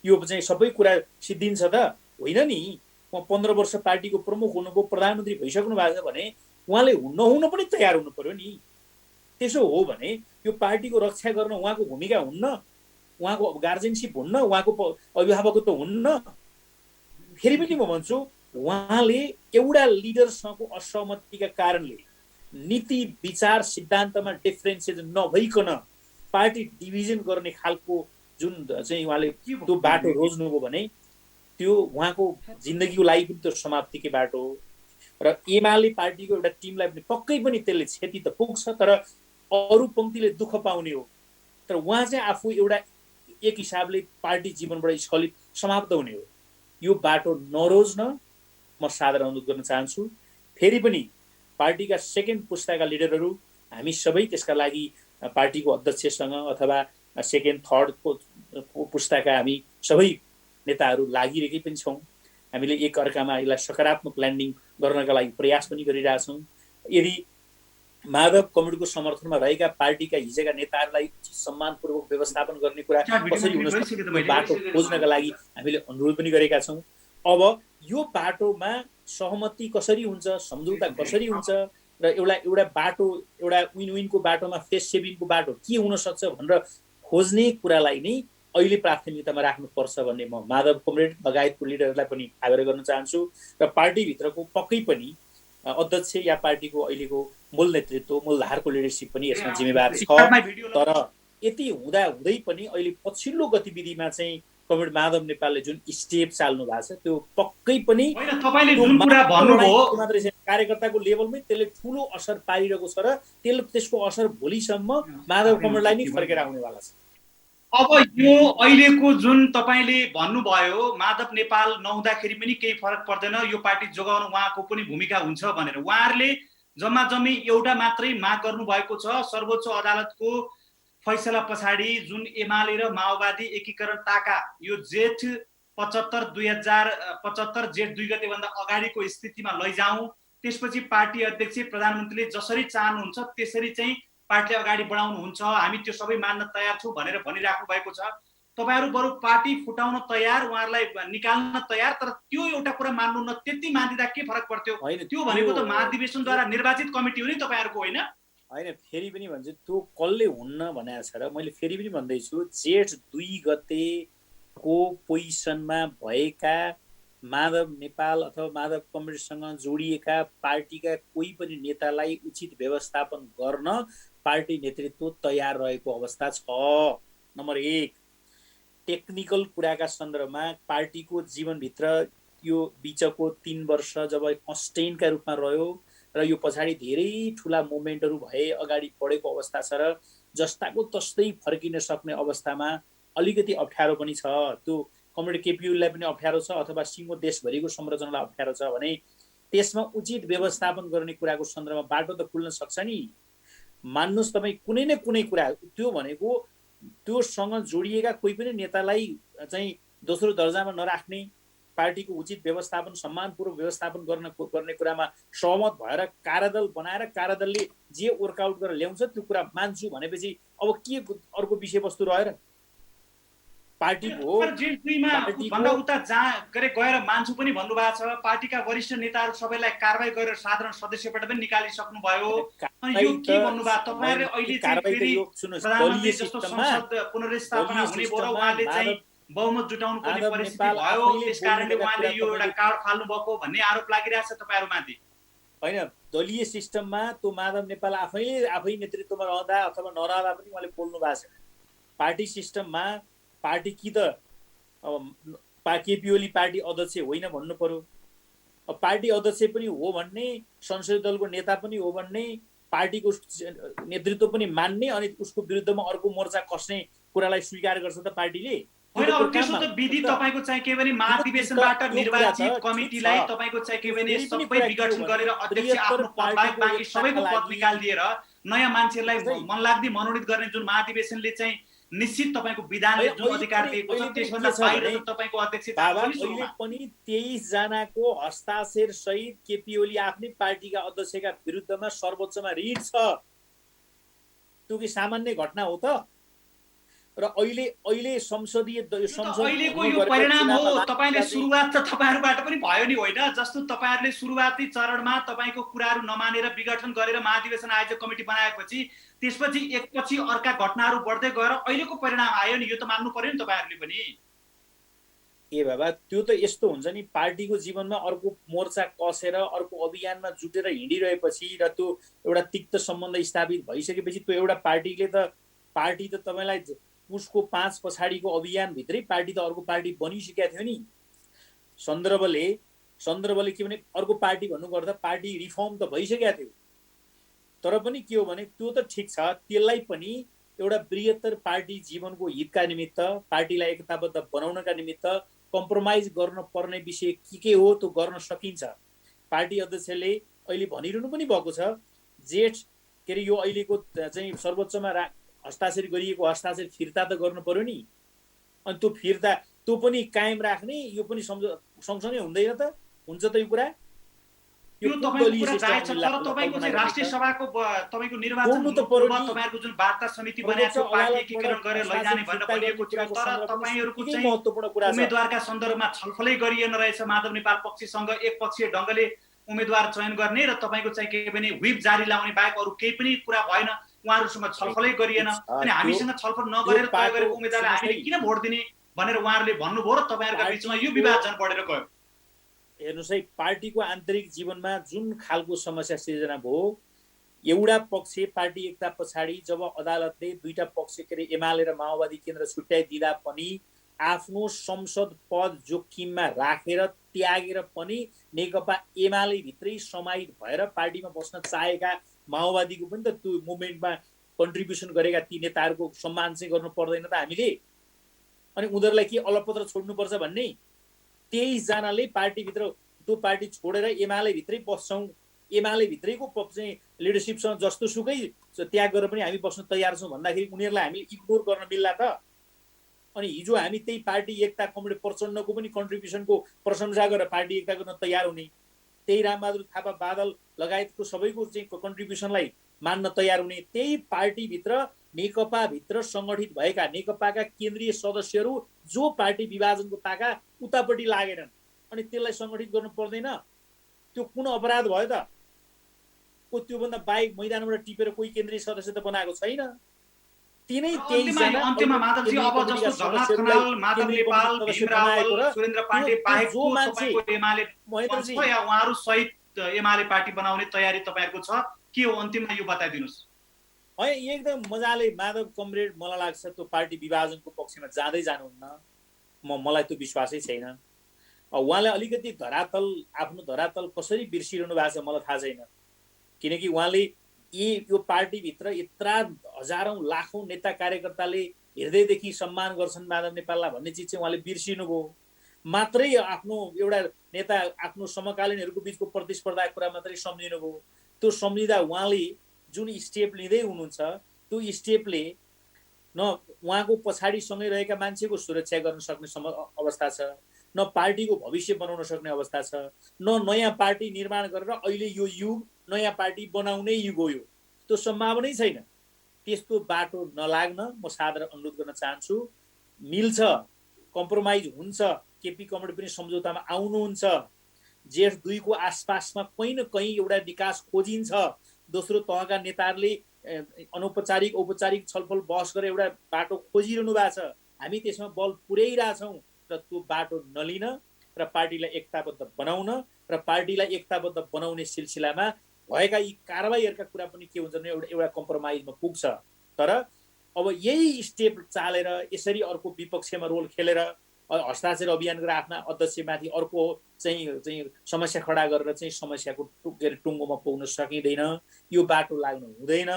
यो चाहिँ सबै कुरा सिद्धिन्छ त? होइन नि। उहाँ 15 वर्ष पार्टीको प्रमुख हुनुभयो, प्रधानमन्त्री भइसक्नु भएको छ भने उहाँले नहुन पनि तयार हुनु पर्यो नि। त्यसो हो भने यो पार्टीको रक्षा गर्न उहाँको भूमिका हुन्न, उहाँको गार्जेनसिप हुन्न, उहाँको अभिभावकत्व हुन्न। फेरि पनि म भन्छु, उहाँले एउटा लिडरसँगको असहमतिका कारणले नीति विचार सिद्धान्तमा डिफरेन्सेस नभइकन पार्टी डिभिजन गर्ने खालको जुन चाहिँ उहाँले त्यो बाटो रोज्नुभयो भने त्यो उहाँको जिन्दगीको लागि पनि त्यो समाप्तिकै बाटो हो। र एमाले पार्टीको एउटा टिमलाई पनि पक्कै पनि त्यसले क्षति त पुग्छ, तर अरू पङ्क्तिले दुःख पाउने हो। तर उहाँ चाहिँ आफू एउटा एक हिसाबले पार्टी जीवनबाट स्खलित समाप्त हुने हो। यो बाटो नरोज्न म सादर अनुरोध गर्न चाहन्छु। फेरि पनि पार्टीका सेकेन्ड पुस्ताका लिडरहरू हामी सबै त्यसका लागि पार्टीको अध्यक्षसँग अथवा सेकेन्ड थर्डको पुस्ताका हामी सबै नेताहरू लागिरहेकै पनि छौँ। हामीले एक अर्कामा यसलाई सकारात्मक ल्यान्डिङ गर्नका लागि प्रयास पनि गरिरहेछौँ। यदि माधव कमरेडको समर्थनमा रहेका पार्टीका हिजोका नेताहरूलाई सम्मानपूर्वक व्यवस्थापन गर्ने कुरा कसरी हुन सक्छ बाटो खोज्नका लागि हामीले अनुरोध पनि गरेका छौँ। अब यो बाटोमा सहमति कसरी हुन्छ, सम्झौता कसरी हुन्छ र एउटा बाटो, एउटा विन विनको बाटोमा फेस सेभिङको बाटो के हुन सक्छ भनेर खोज्ने कुरालाई नै अहिले प्राथमिकतामा राख्नुपर्छ भन्ने म माधव कमरेड लगायतको लिडरहरूलाई पनि आग्रह गर्न चाहन्छु। र पार्टीभित्रको पक्कै पनि अध्यक्ष या पार्टीको अहिलेको मूल नेतृत्व, मूलधारको लिडरसिप पनि यसमा जिम्मेवार छ। तर यति हुँदै पनि अहिले पछिल्लो गतिविधिमा चाहिँ कमरेड माधव नेपालले जुन स्टेप चाल्नु भएको छ त्यो पक्कै पनि तपाईले जुन कुरा भन्नुभयो मात्रै कार्यकर्ताको लेभलमै त्यसले ठुलो असर पारिरहेको छ र त्यसको असर भोलिसम्म माधव कमरेडलाई नै फर्केर आउनेवाला छ। अब यो अहिलेको जुन तपाईले भन्नुभयो माधव नेपाल नहुँदाखेरि पनि केही फरक पर्दैन, यो पार्टी जोगाउन उहाँको पनि भूमिका हुन्छ भनेर उहाँहरूले जम्मा जम्मी एउटा मात्रै माग गर्नुभएको छ। सर्वोच्च अदालतको फैसला पछाडि जुन एमाले र माओवादी एकीकरण ताका यो जेठ 75 2075 जेठ 2 गतेभन्दा अगाडिको स्थितिमा लैजाउँ, त्यसपछि पार्टी अध्यक्ष प्रधानमन्त्रीले जसरी चाहनुहुन्छ त्यसरी चाहिँ पार्टीले अगाडि बढाउनुहुन्छ, हामी त्यो सबै मान्न तयार छौँ भनेर भनिराख्नु भएको छ। तपाईहरु बरु पार्टी फुटाउन तयार, उहाँहरूलाई निकाल्न तयार, तर त्यो एउटा कुरा मान्नुहुन्न। त्यति मान्दिदा के फरक पर्थ्यो? त्यो भनेको त महाधिवेशनद्वारा निर्वाचित कमिटी हो नि तपाईहरुको, होइन? होइन, फेरि पनि भन्छु त्यो कसले हुन्न भनेको छ र मैले फेरि पनि भन्दैछु, जेठ 2 गतेको पोजिसनमा भएका माधव नेपाल अथवा माधव कमरेडसँग जोडिएका पार्टीका कोही पनि नेतालाई उचित व्यवस्थापन गर्न पार्टी नेतृत्व तयार रहेको अवस्था छ। नम्बर 1, टेक्निकल कुराका सन्दर्भमा पार्टीको जीवनभित्र यो बिचको 3 वर्ष जब कन्स्टेन्टका रूपमा रह्यो र यो पछाडि धेरै ठुला मुभमेन्टहरू भए अगाडि बढेको अवस्था छ र जस्ताको तस्तै फर्किन सक्ने अवस्थामा अलिकति अप्ठ्यारो पनि छ। त्यो कमरेड केपीओलीलाई पनि अप्ठ्यारो छ अथवा सिङ्गो देशभरिको संरचनालाई अप्ठ्यारो छ भने त्यसमा उचित व्यवस्थापन गर्ने कुराको सन्दर्भमा बाटो त खुल्न सक्छ नि। मान्नुहोस् तपाईँ कुनै न कुनै कुरा त्यो भनेको त्योसँग जोडिएका कोही पनि नेतालाई चाहिँ दोस्रो दर्जामा नराख्ने, पार्टीको उचित व्यवस्थापन सम्मानपूर्वक व्यवस्थापन गर्ने कुरामा सहमत भएर कार्यदल बनाएर कार्यदलले जे वर्कआउट गरेर ल्याउँछ त्यो कुरा मान्छु भनेपछि अब के अर्को विषयवस्तु रहेर पार्टीको भन्दा उता गएर मान्छु पनि भन्नुभएको छ। पार्टीका वरिष्ठ नेताहरू सबैलाई कारबाही गरेर साधारण सदस्यबाट पनि निकालिसक्नु भयो। अनि यो के भन्नुभयो तपाईहरुले? अहिले चाहिँ फेरि प्रधानमन्त्री जस्तो संसद पुनर्स्थापना हुने भयो र उहाँले चाहिँ बहुमत जुटाउनु पर्ने परिस्थिति भयो, त्यसकारणले उहाँले यो एउटा कार्ड फाल्नु भएको भन्ने आरोप लागिरहेछ तपाईहरुमाथि। होइन, दलीय सिस्टममा त्यो माधव नेपाल आफै नेतृत्वमा रहँदा अथवा नरहँदा पनि उहाँले बोल्नु भएको छ। पार्टी सिस्टममा पार्टी कि त केपीओली पार्टी अध्यक्ष होइन भन्नु पर्यो, पार्टी अध्यक्ष पनि हो भन्ने, संसदीय दलको नेता पनि हो भन्ने, पार्टीको नेतृत्व पनि मान्ने अनि उसको विरुद्धमा अर्को मोर्चा कस्ने कुरालाई स्वीकार गर्छ त पार्टीले? होइन, अब त्यसो त विधि तपाईको चाहिँ के भने महाधिवेशनबाट निर्वाचित कमिटीलाई तपाईको चाहिँ के भने सबै विघटन गरेर अध्यक्ष आफ्नो पद बाहेक बाँकी सबैको पद निकालिदिएर नयाँ मान्छेलाई मनलाग्दी मनोनित गर्ने जुन महाधिवेशनले चाहिँ निश्चित तपाईँको विधानले जुन अधिकार दिएको छ त्यसभन्दा बाहिर त तपाईँको अध्यक्ष बाबा अहिले पनि 23 जनाको हस्ताक्षर सहित केपी ओली आफ्नै पार्टीका अध्यक्षका विरुद्धमा सर्वोच्चमा रिट छ। त्यो के सामान्य घटना हो त? र अहिले संसदीय अहिलेको यो परिणाम हो। तपाईले सुरुवात त तपाईहरुबाट पनि भयो नि होइन? जस्तो तपाईहरुले सुरुवाती चरणमा तपाईको कुराहरु नमानेर विघटन गरेर महाधिवेशन आयोजक कमिटी बनाएपछि त्यसपछि एकपछि अर्का घटनाहरु बढ्दै गएर अहिलेको परिणाम आयो नि। यो त मान्नु पर्यो नि तपाईहरुले पनि। ए बाबा त्यो त यस्तो हुन्छ नि, पार्टीको जीवनमा अर्को मोर्चा कसेर अर्को अभियानमा जुटेर हिँडिरहेपछि र त्यो एउटा तिक्त सम्बन्ध स्थापित भइसकेपछि त्यो एउटा पार्टी त तपाईलाई उसको 5 पछाडिको अभियान भित्रै पार्टी त अर्को पार्टी बनिसकेको थियो नि। सन्दर्भले के भने अर्को पार्टी भन्नुपर्दा पार्टी रिफर्म त भइसकेको थियो। तर पनि के हो भने त्यो त ठिक छ, त्यसलाई पनि एउटा बृहत्तर पार्टी जीवनको हितका निमित्त, पार्टीलाई एकताबद्ध बनाउनका निमित्त कम्प्रोमाइज गर्न पर्ने विषय के हो त्यो गर्न सकिन्छ। पार्टी अध्यक्षले अहिले भनिरहनु पनि भएको छ जेठ के अरे यो अहिलेको चाहिँ सर्वोच्चमा हस्ताक्षर गरिएको हस्ताक्षर फिर्ता त गर्नु पर्यो नि। अनि त्यो फिर्ता त्यो पनि कायम राख्ने, यो पनि सँगसँगै हुँदैन त? हुन्छ त यो कुरा? यो तपाईको कुरा जायज छ, तर तपाईको चाहिँ राष्ट्रिय सभाको तपाईको निर्वाचन पूर्व तपाईहरुको जुन वार्ता समिति बनाएको छ पार्टी एकीकरण गरेर लैजाने भनेर भनिएको थियो, तर तपाईहरुको चाहिँ उम्मेदवारका सन्दर्भमा छलफलै गरिएन रहेछ। माधव नेपाल पक्षसँग एकपक्षीय ढंगले उम्मेदवार चयन गर्ने र तपाईको चाहिँ के भने व्हिप जारी लाउने बाहेक अरु केही पनि कुरा भएन। उहाँहरुसँग छलफलै गरिएन। अनि हामीसँग छलफल नगरेर तय गरेको उम्मेदवारलाई हामीले किन भोट दिने भनेर उहाँहरुले भन्नुभयो र तपाईहरुका बीचमा यो विवाद झन् बढेर गयो। हेर्नुस् है, पार्टीको आन्तरिक जीवनमा जुन खालको समस्या सिर्जना भयो, एउटा पक्ष पार्टी एकता पछाडि जब अदालतले दुईटा पक्ष के अरे एमाले र माओवादी केन्द्र छुट्याइदिँदा पनि आफ्नो संसद पद जोखिममा राखेर त्यागेर पनि नेकपा एमाले भित्रै समाहित भएर पार्टीमा बस्न चाहेका माओवादीको पनि त त्यो मुभमेन्टमा कन्ट्रिब्युसन गरेका ती नेताहरूको सम्मान चाहिँ गर्नु पर्दैन त हामीले? अनि उनीहरूलाई के अलपत्र छोड्नुपर्छ भन्ने? 23 जनाले पार्टीभित्र त्यो पार्टी छोडेर एमाले भित्रै बस्छौँ, एमाले भित्रैको चाहिँ लिडरसिपसँग जस्तो सुकै त्याग गरेर पनि हामी बस्न तयार छौँ भन्दाखेरि उनीहरूलाई हामीले इग्नोर गर्न मिल्ला त? अनि हिजो हामी त्यही पार्टी एकता कमरेड प्रचण्डको पनि कन्ट्रिब्युसनको प्रशंसा गरेर पार्टी एकता गर्न तयार हुने, त्यही रामबहादुर थापा बादल लगायतको सबैको चाहिँ कन्ट्रिब्युसनलाई मान्न तयार हुने, त्यही पार्टीभित्र नेकपाभित्र सङ्गठित भएका नेकपाका केन्द्रीय सदस्यहरू जो पार्टी विभाजनको ताका उतापट्टि लागेनन्, अनि त्यसलाई सङ्गठित गर्नु पर्दैन? त्यो कुन अपराध भयो त? को त्योभन्दा बाहेक मैदानबाट टिपेर कोही केन्द्रीय सदस्य त बनाएको छैन। तिनै 23 जना अन्त्यमा माधवजी अब जस्तो झलनाथ खनाल, माधव नेपाल, भीम रावल, सुरेन्द्र पाण्डे बाहेक जो तपाईको एमाले महेन्द्रजी या उहाँहरु सहित एमाले पार्टी बनाउने तयारी तपाईहरुको छ के हो? अन्तिममा यो बताइदिनुस्। एकदम मजाले माधव कमरेड मलाई लाग्छ त्यो पार्टी विभाजनको पक्षमा जाँदै जानुहुन्न, मलाई त्यो विश्वासै छैन। उहाँले अलिकति आफ्नो धरातल कसरी बिर्सिरहनु भएको छ मलाई थाहा छैन, किनकि उहाँले यो पार्टीभित्र यत्रा हजारौं लाखौं नेता कार्यकर्ताले हृदयदेखि सम्मान गर्छन् माधव नेपाललाई भन्ने चिज चाहिँ उहाँले बिर्सिनुभयो। मात्रै आफ्नो एउटा नेता आफ्नो समकालीनहरूको बिचको प्रतिस्पर्धाको कुरा मात्रै सम्झिनुभयो। त्यो सम्झिँदा उहाँले जुन स्टेप लिँदै हुनुहुन्छ त्यो स्टेपले न उहाँको पछाडि सँगै रहेका मान्छेको सुरक्षा गर्न सक्ने अवस्था छ, न पार्टीको भविष्य बनाउन सक्ने अवस्था छ, न नयाँ पार्टी निर्माण गरेर अहिले यो युग नयाँ पार्टी बनाउने युग हो। यो त्यो सम्भावनै छैन। त्यस्तो बाटो नलाग्न म सादर अनुरोध गर्न चाहन्छु। मिल्छ, कम्प्रोमाइज हुन्छ, केपी कमरेड पनि सम्झौतामा आउनुहुन्छ, जेठ 2 को आसपासमा कहीँ न कहीँ एउटा विकास खोजिन्छ। दोस्रो तहका नेताहरूले अनौपचारिक औपचारिक छलफल बहस गरेर एउटा बाटो खोजिरहनु भएको छ। हामी त्यसमा बल पुर्याइरहेछौँ र त्यो बाटो नलिन र पार्टीलाई एकताबद्ध बनाउन र पार्टीलाई एकताबद्ध बनाउने सिलसिलामा भएका यी कारबाहीहरूका कुरा पनि के हुन्छ भने एउटा कम्प्रोमाइजमा पुग्छ। तर अब यही स्टेप चालेर यसरी अर्को विपक्षमा रोल खेलेर हस्ताक्षर अभियान गरेर आफ्ना अध्यक्षमाथि अर्को चाहिँ समस्या खडा गरेर चाहिँ समस्याको टुङ्गोमा पुग्न सकिँदैन। यो बाटो लाग्नु हुँदैन।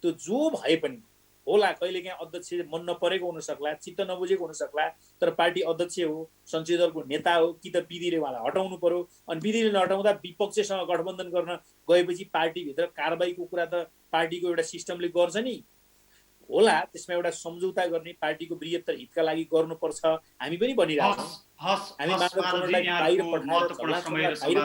त्यो जो भए पनि होला, कहिलेकाहीँ अध्यक्ष मन नपरेको हुन सक्ला, चित्त नबुझेको हुन सक्ला, तर पार्टी अध्यक्ष हो, संसदीय दलको नेता हो, कि त विधिले उहाँलाई हटाउनु पर्यो। अनि विधिले नहटाउँदा विपक्षसँग गठबन्धन गर्न गएपछि पार्टीभित्र कारबाहीको कुरा त पार्टीको एउटा सिस्टमले गर्छ नि। होला, त्यसमा एउटा सम्झौता गर्ने पार्टीको बृहत्तर हितका लागि गर्नुपर्छ हामी पनि भनिरहेछौँ। हामी माधव कुँवरलाई बाहिर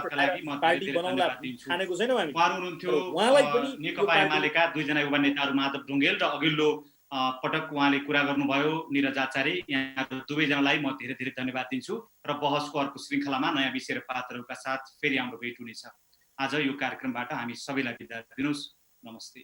पठाएर पार्टी बनाउला ठानेको छैनौँ हामी। उहाँलाई पनि नेकपा एमालेका दुईजना युवा नेताहरू माधव ढुङ्गेल र अघिल्लो पटक उहाँले कुरा गर्नुभयो निरज आचार्य, यहाँहरू दुवैजनालाई म धेरै धेरै धन्यवाद दिन्छु र बहसको अर्को श्रृङ्खलामा नयाँ विषय र पात्रहरूका साथ फेरि हाम्रो भेट हुनेछ। आज यो कार्यक्रमबाट हामी सबैलाई बिदा दिनुहोस्। नमस्ते।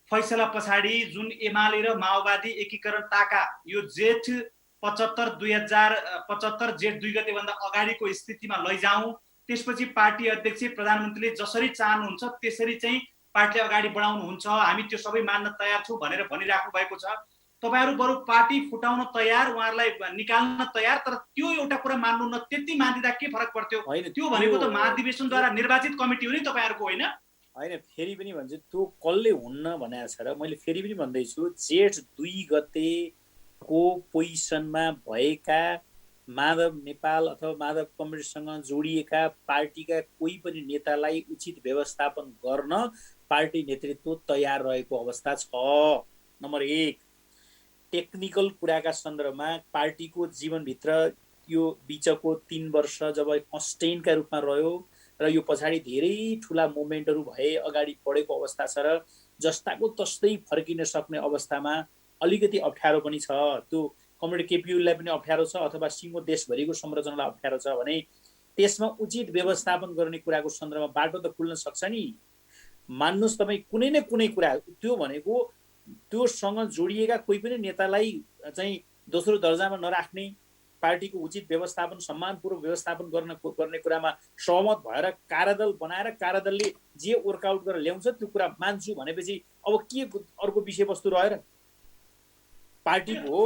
फैसला पछाडि जुन एमाले र माओवादी एकीकरण टाका यो जेठ 75 2075 जेठ 2 गतेभन्दा अगाडिको स्थितिमा लैजाउँ, त्यसपछि पार्टी अध्यक्ष प्रधानमन्त्रीले जसरी चाहनुहुन्छ त्यसरी चाहिँ पार्टीले अगाडि बढाउनुहुन्छ, हामी त्यो सबै मान्न तयार छौँ भनेर भनिराख्नु भएको छ। तपाईहरु बरु पार्टी फुटाउन तयार, उहाँहरूलाई निकाल्न तयार, तर त्यो एउटा कुरा मान्नु न, त्यति मान्दिदा के फरक पर्थ्यो? त्यो भनेको त महाधिवेशनद्वारा निर्वाचित कमिटी हो नि तपाईहरुको, होइन? होइन, फेरि पनि भन्छु त्यो कसले हुन्न भनेको छ र मैले फेरि पनि भन्दैछु, जेठ 2 गतेको पोजिसनमा भएका माधव नेपाल अथवा माधव कम्युनिस्टसँग जोडिएका पार्टीका कोही पनि नेतालाई उचित व्यवस्थापन गर्न पार्टी नेतृत्व तयार रहेको अवस्था छ। नम्बर 1, टेक्निकल कुराका सन्दर्भमा पार्टीको जीवनभित्र यो बिचको 3 वर्ष जब कन्स्टेन्टका रूपमा रह्यो र यो पछाडि धेरै ठुला मुभमेन्टहरू भए अगाडि बढेको अवस्था छ र जस्ताको तस्तै फर्किन सक्ने अवस्थामा अलिकति अप्ठ्यारो पनि छ। त्यो कमरेड केपीओलीलाई पनि अप्ठ्यारो छ अथवा सिङ्गो देशभरिको संरचनालाई अप्ठ्यारो छ भने त्यसमा उचित व्यवस्थापन गर्ने कुराको सन्दर्भमा बाटो त खुल्न सक्छ नि। मान्नुहोस् तपाईँ कुनै न कुनै कुरा त्यो भनेको त्योसँग जोडिएका कोही पनि नेतालाई चाहिँ दोस्रो दर्जामा नराख्ने, पार्टीको उचित व्यवस्थापन सम्मानपूर्वक व्यवस्थापन गर्ने कुरामा सहमत भएर कार्यदल बनाएर कार्यदलले जे वर्कआउट गरेर ल्याउँछ त्यो कुरा मान्छु भनेपछि अब के अर्को विषयवस्तु रहेर पार्टीको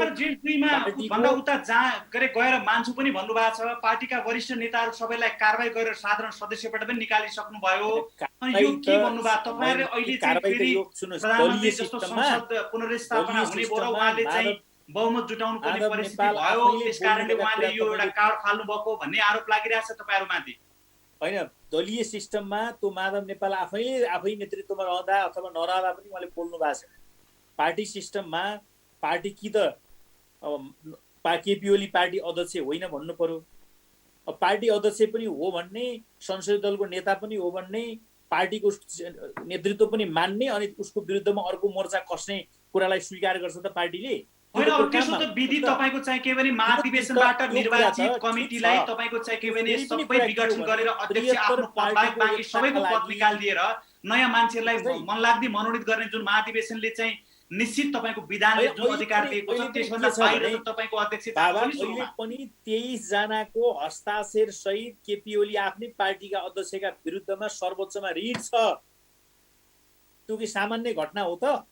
भन्दा उता जहाँ गएर मान्छु पनि भन्नुभएको छ। पार्टीका वरिष्ठ नेताहरू सबैलाई कारबाही गरेर साधारण सदस्यबाट पनि निकालिसक्नु भयो। अनि यो के भन्नुभयो तपाईहरुले? अहिले चाहिँ फेरि प्रधानमन्त्री जस्तो संसद पुनर्स्थापना हुने भयो र उहाँले चाहिँ बहुमत जुटाउनु पर्ने परिस्थिति भयो, त्यसकारणले उहाँले यो एउटा कार्ड फाल्नु भएको भन्ने आरोप लागिरहेछ तपाईहरुमाथि। होइन, दलीय सिस्टममा त्यो माधव नेपाल आफै नेतृत्वमा रहँदा अथवा नरहँदा पनि उहाँले बोल्नु भएको छ। पार्टी सिस्टममा पार्टी कि त केपीओली पार्टी अध्यक्ष होइन भन्नु पर्यो, पार्टी अध्यक्ष पनि हो भन्ने, संसदीय दलको नेता पनि हो भन्ने, पार्टीको नेतृत्व पनि मान्ने अनि उसको विरुद्धमा अर्को मोर्चा कस्ने कुरालाई स्वीकार गर्छ त पार्टीले? होइन, अब त्यसो त विधि तपाईको चाहिँ के भने महाधिवेशनबाट निर्वाचित कमिटीलाई तपाईको चाहिँ के भने सबै विघटन गरेर अध्यक्ष आफ्नो पद बाहेक बाँकी सबैको पद निकालिदिएर नयाँ मान्छेलाई मनलाग्दी मनोनित गर्ने जुन महाधिवेशनले चाहिँ निश्चित तपाईको विधानले जुन अधिकार दिएको छ त्यसभन्दा बाहिर त तपाईको अध्यक्ष अहिले पनि 23 जनाको हस्ताक्षर सहित केपीओली आफ्नै पार्टीका अध्यक्षका विरुद्धमा सर्वोच्चमा रिट छ। त्यो कि सामान्य घटना हो त?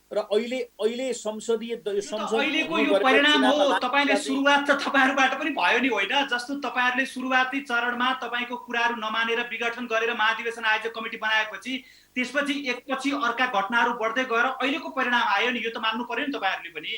र अहिले संसदीय अहिलेको यो परिणाम हो। तपाईले सुरुवात त तपाईहरुबाट पनि भयो नि, होइन? जस्तो तपाईहरुले सुरुवाती चरणमा तपाईको कुराहरु नमानेर विघटन गरेर महाधिवेशन आयोजक कमिटी बनाएपछि त्यसपछि एकपछि अर्का घटनाहरु बढ्दै गएर अहिलेको परिणाम आयो नि, यो त मान्नु पर्यो नि तपाईहरुले पनि।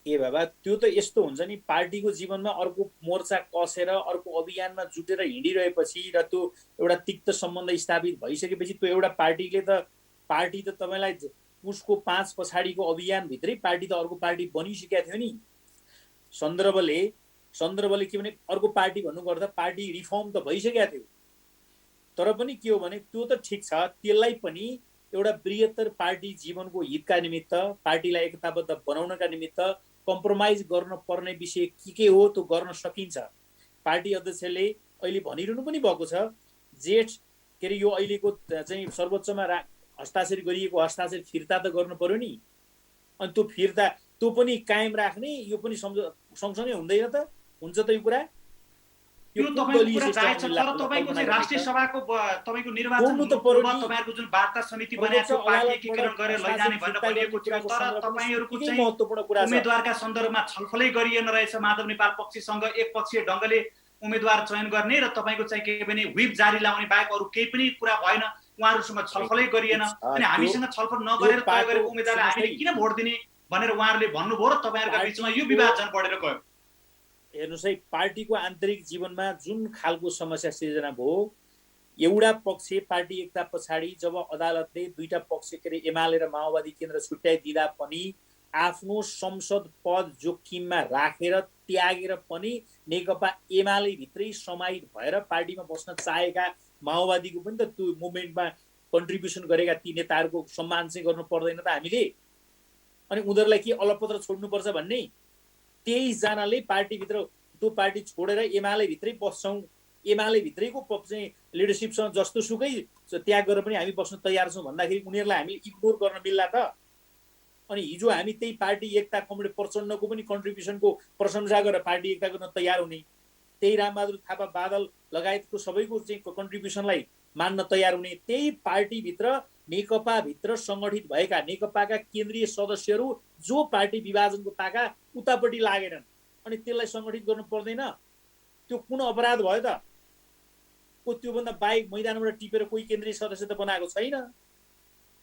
ए बाबा, त्यो त यस्तो हुन्छ नि, पार्टीको जीवनमा अर्को मोर्चा कसेर अर्को अभियानमा जुटेर हिँडिरहेपछि र त्यो एउटा तिक्त सम्बन्ध स्थापित भइसकेपछि त्यो एउटा पार्टी त तपाईलाई उसको 5 पछाडिको अभियानभित्रै पार्टी त अर्को पार्टी बनिसकेको थियो नि। सन्दर्भले के भने अर्को पार्टी भन्नुपर्दा पार्टी रिफर्म त भइसकेको थियो, तर पनि के हो भने त्यो त ठिक छ, त्यसलाई पनि एउटा बृहत्तर पार्टी जीवनको हितका निमित्त, पार्टीलाई एकताबद्ध बनाउनका निमित्त कम्प्रोमाइज गर्न पर्ने विषय के हो त्यो गर्न सकिन्छ। पार्टी अध्यक्षले अहिले भनिरहनु पनि भएको छ, जेठ के अरे यो अहिलेको चाहिँ सर्वोच्चमा हस्ताक्षर गरिएको हस्ताक्षर फिर्ता त गर्नु पर्यो नि। अनि त्यो फिर्ता त्यो पनि कायम राख्ने, यो पनि सँगसँगै हुँदैन त? हुन्छ त यो कुरा? यो तपाईको कुरा जायज छ, तर तपाईको चाहिँ राष्ट्रिय सभाको तपाईको निर्वाचन तपाईहरुको जुन वार्ता समिति बनाएको छ पार्टी एकीकरण गरेर लैजाने भनेर भनिएको थियो, तर तपाईहरुको चाहिँ महत्त्वपूर्ण कुरा उम्मेदवारका सन्दर्भमा छलफलै गरिएन रहेछ। माधव नेपाल पक्षसँग एकपक्षीय ढंगले उम्मेदवार चयन गर्ने र तपाईको चाहिँ के भने व्हिप जारी लाउने बाहेक अरु केही पनि कुरा भएन। उहाँहरूसँग छलफलै गरिएन। अनि हामीसँग छलफल नगरेर तय गरेको उम्मेदवारलाई हामीले किन भोट दिने भनेर उहाँहरूले भन्नुभयो र तपाईँहरूका बिचमा यो विवाद झन् बढेर गयो। हेर्नुहोस् है, पार्टीको आन्तरिक जीवनमा जुन खालको समस्या सिर्जना भयो, एउटा पक्ष पार्टी एकता पछाडि जब अदालतले दुईटा पक्ष के अरे एमाले र माओवादी केन्द्र छुट्याइदिँदा पनि आफ्नो संसद पद जोखिममा राखेर त्यागेर पनि नेकपा एमाले भित्रै समाहित भएर पार्टीमा बस्न चाहेका माओवादीको पनि त त्यो मुभमेन्टमा कन्ट्रिब्युसन गरेका ती नेताहरूको सम्मान चाहिँ गर्नु पर्दैन त हामीले? अनि उनीहरूलाई के अलपत्र छोड्नुपर्छ भन्ने? 23 जनाले पार्टीभित्र त्यो पार्टी छोडेर एमाले भित्रै बस्छौँ, एमाले भित्रैको चाहिँ लिडरसिपसँग जस्तो सुकै त्याग गरेर पनि हामी बस्न तयार छौँ भन्दाखेरि उनीहरूलाई हामी इग्नोर गर्न मिल्ला त? अनि हिजो हामी त्यही पार्टी एकता कमरेड प्रचण्डको पनि कन्ट्रिब्युसनको प्रशंसा गरेर पार्टी एकता गर्न तयार हुने, त्यही रामबहादुर थापा बादल लगायतको सबैको चाहिँ कन्ट्रिब्युसनलाई मान्न तयार हुने, त्यही पार्टीभित्र नेकपाभित्र सङ्गठित भएका नेकपाका केन्द्रीय सदस्यहरू जो पार्टी विभाजनको ताका उतापट्टि लागेनन् अनि त्यसलाई सङ्गठित गर्नु पर्दैन? त्यो कुन अपराध भयो त? को त्योभन्दा बाहेक मैदानबाट टिपेर कोही केन्द्रीय सदस्य त बनाएको छैन।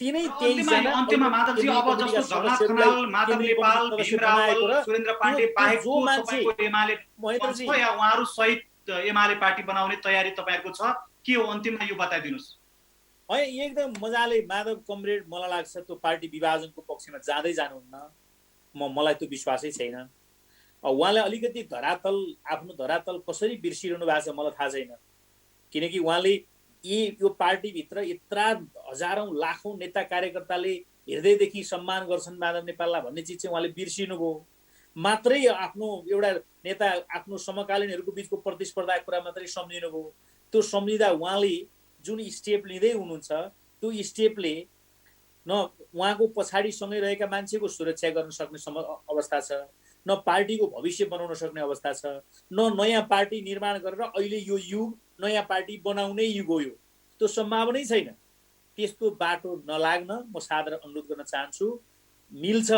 तिनै 23 जना अन्त्यमा माधवजी अब जस्तो झलनाथ खनाल, माधव नेपाल, भीम रावल, सुरेन्द्र पाण्डे बाहेक जो तपाईको एमाले महेन्द्रजी या उहाँहरू सहित एमाले पार्टी बनाउने तयारी तपाईहरुको छ के हो? अन्तिममा यो बताइदिनुस्। है एकदम मजाले माधव कमरेड, मलाई लाग्छ त्यो पार्टी विभाजनको पक्षमा जाँदै जानुहुन्न, मलाई त्यो विश्वासै छैन। उहाँले अलिकति धरातल, आफ्नो धरातल कसरी बिर्सिरहनु भएको छ मलाई थाहा छैन, किनकि उहाँले यो पार्टीभित्र यत्रा हजारौं लाखौं नेता कार्यकर्ताले हृदयदेखि सम्मान गर्छन् माधव नेपाललाई भन्ने चिज चाहिँ उहाँले बिर्सिनुभयो। मात्रै आफ्नो एउटा नेता आफ्नो समकालीनहरूको बिचको प्रतिस्पर्धाको कुरा मात्रै सम्झिनुभयो। त्यो सम्झिँदा उहाँले जुन स्टेप लिँदै हुनुहुन्छ त्यो स्टेपले न उहाँको पछाडि सँगै रहेका मान्छेको सुरक्षा गर्न सक्ने अवस्था छ, न पार्टीको भविष्य बनाउन सक्ने अवस्था छ, न नयाँ पार्टी निर्माण गरेर अहिले यो युग नयाँ पार्टी बनाउने युग हो। यो त्यो सम्भावनै छैन। त्यस्तो बाटो नलाग्न म सादर अनुरोध गर्न चाहन्छु। मिल्छ,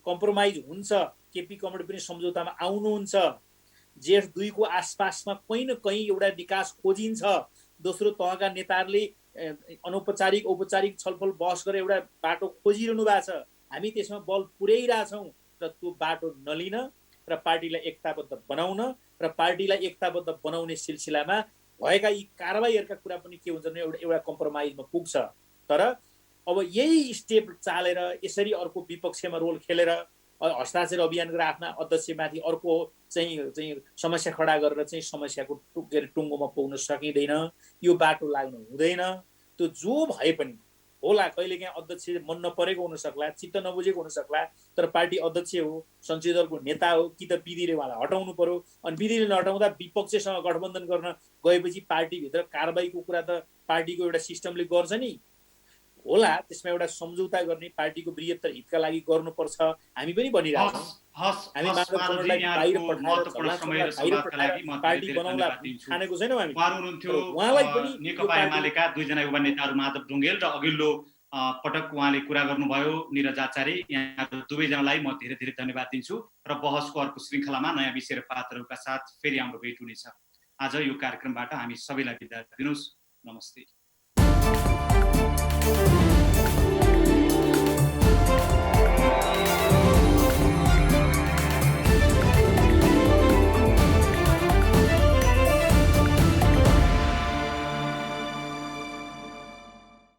कम्प्रोमाइज हुन्छ, केपी कमरेड पनि सम्झौतामा आउनुहुन्छ, जेठ 2 को आसपासमा कहीँ न कहीँ एउटा विकास खोजिन्छ, दोस्रो तहका नेताहरूले अनौपचारिक औपचारिक छलफल बहस गरेर एउटा बाटो खोजिरहनु भएको छ। हामी त्यसमा बल पुर्याइरहेछौँ र त्यो बाटो नलिन र पार्टीलाई एकताबद्ध बनाउन र पार्टीलाई एकताबद्ध बनाउने सिलसिलामा भएका यी कारबाहीहरूका कुरा पनि के हुन्छ भने एउटा कम्प्रोमाइजमा पुग्छ। तर अब यही स्टेप चालेर यसरी अर्को विपक्षमा रोल खेलेर हस्ताक्षर अभियान गरेर आफ्ना अध्यक्षमाथि अर्को चाहिँ समस्या खडा गरेर चाहिँ समस्याको टुङ्गोमा पुग्न सकिँदैन। यो बाटो लाग्नु हुँदैन। त्यो जो भए पनि होला, कहिलेकाहीँ अध्यक्ष मन नपरेको हुन सक्ला, चित्त नबुझेको हुन सक्ला, तर पार्टी अध्यक्ष हो, संसदीय दलको नेता हो, कि त विधिले उहाँलाई हटाउनु पर्यो। अनि विधिले नहटाउँदा विपक्षसँग गठबन्धन गर्न गएपछि पार्टीभित्र कारबाहीको कुरा त पार्टीको एउटा सिस्टमले गर्छ नि। होला त्यसमा एउटा सम्झौता गर्ने, पार्टीको बृहत्तर हितका लागि गर्नुपर्छ। हामी पनि भनिरहेछौँ, हामी मात्र बाहिर पठाएर पार्टी बनाउला ठानेको छैनौँ हामी। उहाँलाई पनि नेकपा एमालेका 2 जना युवा नेताहरू माधव ढुङ्गेल र अघिल्लो पटक उहाँले कुरा गर्नुभयो निरज आचार्य, यहाँहरू दुवैजनालाई म धेरै धेरै धन्यवाद दिन्छु र बहसको अर्को श्रृङ्खलामा नयाँ विषय र पात्रहरूका साथ फेरि हाम्रो भेट हुनेछ। आज यो कार्यक्रमबाट हामी सबैलाई बिदा दिनुहोस्। नमस्ते।